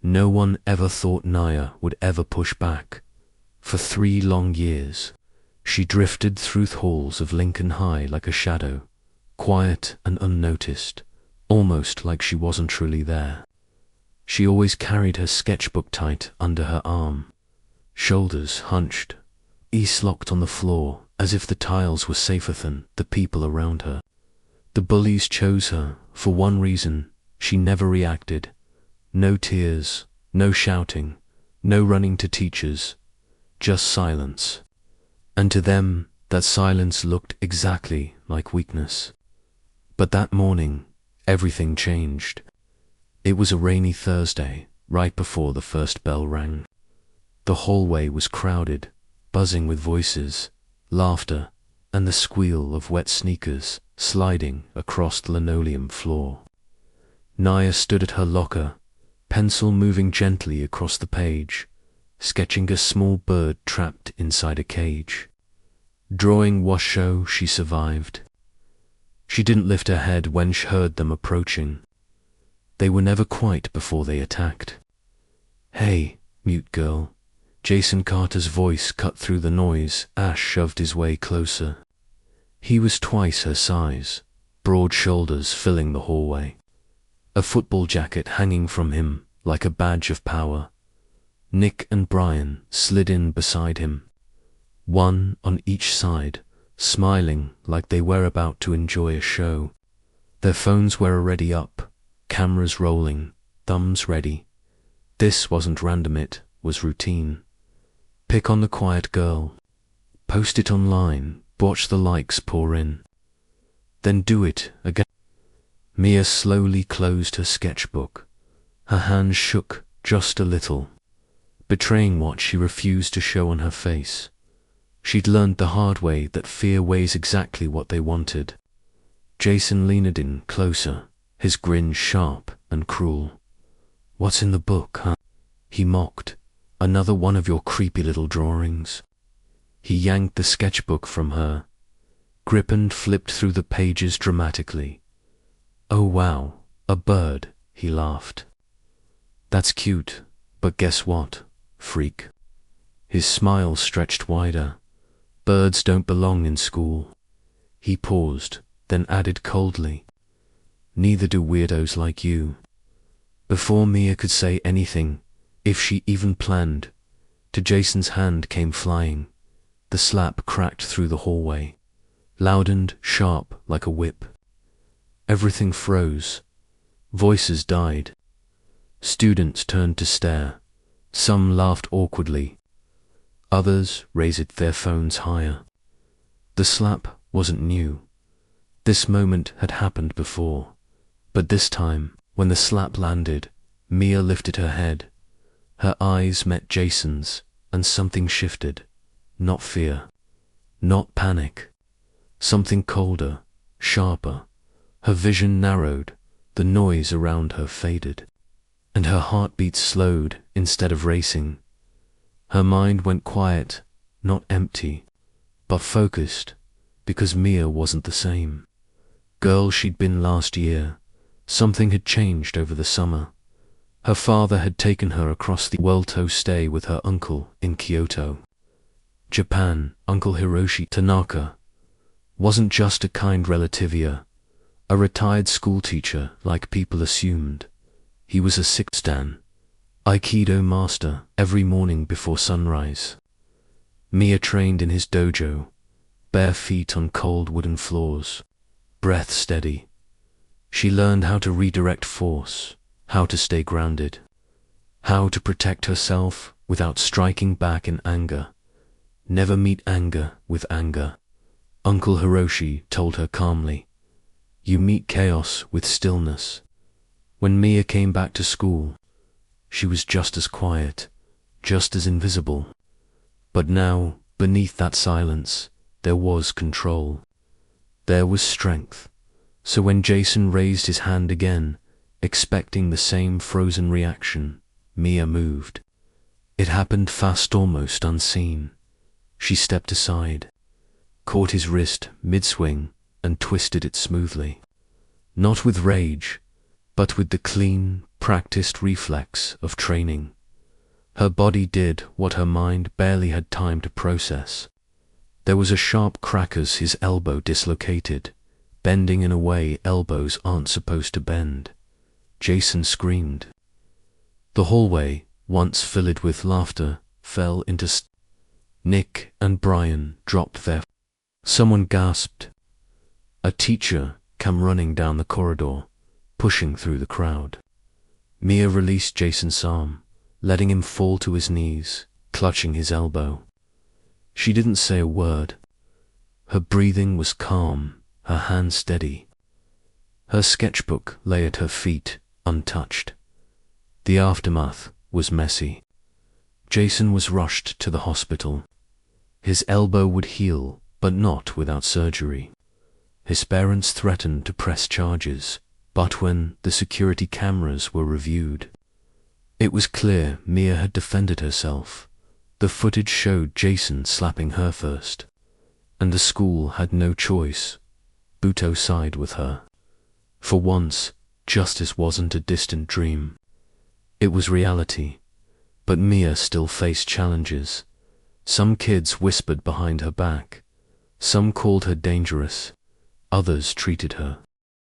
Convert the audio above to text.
No one ever thought Naya would ever push back. For 3 long years, she drifted through the halls of Lincoln High like a shadow, quiet and unnoticed, almost like she wasn't truly there. She always carried her sketchbook tight under her arm, shoulders hunched, eyes locked on the floor as if the tiles were safer than the people around her. The bullies chose her for one reason: she never reacted. No tears, no shouting, no running to teachers, just silence. And to them, that silence looked exactly like weakness. But that morning, everything changed. It was a rainy Thursday, right before the first bell rang. The hallway was crowded, buzzing with voices, laughter, and the squeal of wet sneakers sliding across the linoleum floor. Naya stood at her locker, pencil moving gently across the page, sketching a small bird trapped inside a cage. Drawing what show she survived. She didn't lift her head when she heard them approaching. They were never quite before they attacked. "Hey, mute girl." Jason Carter's voice cut through the noise. Ash shoved his way closer. He was twice her size, broad shoulders filling the hallway, a football jacket hanging from him like a badge of power. Nick and Brian slid in beside him, one on each side, smiling like they were about to enjoy a show. Their phones were already up, cameras rolling, thumbs ready. This wasn't random, it was routine. Pick on the quiet girl, post it online, watch the likes pour in. Then do it again. Mia slowly closed her sketchbook. Her hands shook just a little, betraying what she refused to show on her face. She'd learned the hard way that fear weighs exactly what they wanted. Jason leaned in closer, his grin sharp and cruel. "What's in the book, huh?" he mocked. "Another one of your creepy little drawings?" He yanked the sketchbook from her, grip and flipped through the pages dramatically. "Oh wow, a bird," he laughed. "That's cute, but guess what, freak?" His smile stretched wider. "Birds don't belong in school." He paused, then added coldly, "Neither do weirdos like you." Before Mia could say anything, if she even planned to, Jason's hand came flying. The slap cracked through the hallway, loud and sharp like a whip. Everything froze. Voices died. Students turned to stare. Some laughed awkwardly. Others raised their phones higher. The slap wasn't new. This moment had happened before. But this time, when the slap landed, Mia lifted her head. Her eyes met Jason's, and something shifted. Not fear, not panic. Something colder, sharper. Her vision narrowed, the noise around her faded, and her heartbeat slowed instead of racing. Her mind went quiet, not empty, but focused, because Mia wasn't the same girl she'd been last year. Something had changed over the summer. Her father had taken her across the world to stay with her uncle in Kyoto, Japan. Uncle Hiroshi Tanaka wasn't just a kind relative here, a retired schoolteacher like people assumed. He was a six-dan Aikido master every morning before sunrise. Mia trained in his dojo, bare feet on cold wooden floors, breath steady. She learned how to redirect force, how to stay grounded, how to protect herself without striking back in anger. Never meet anger with anger, Uncle Hiroshi told her calmly. You meet chaos with stillness. When Mia came back to school, she was just as quiet, just as invisible. But now, beneath that silence, there was control. There was strength. So when Jason raised his hand again, expecting the same frozen reaction, Mia moved. It happened fast, almost unseen. She stepped aside, caught his wrist mid-swing, and twisted it smoothly. Not with rage, but with the clean, practiced reflex of training. Her body did what her mind barely had time to process. There was a sharp crack as his elbow dislocated, bending in a way elbows aren't supposed to bend. Jason screamed. The hallway, once filled with laughter, fell into Nick and Brian dropped their. Someone gasped. A teacher came running down the corridor, pushing through the crowd. Mia released Jason's arm, letting him fall to his knees, clutching his elbow. She didn't say a word. Her breathing was calm, her hands steady. Her sketchbook lay at her feet, untouched. The aftermath was messy. Jason was rushed to the hospital. His elbow would heal, but not without surgery. His parents threatened to press charges, but when the security cameras were reviewed, it was clear Mia had defended herself. The footage showed Jason slapping her first, and the school had no choice. Buto sided with her. For once, justice wasn't a distant dream. It was reality, but Mia still faced challenges. Some kids whispered behind her back. Some called her dangerous. Others treated her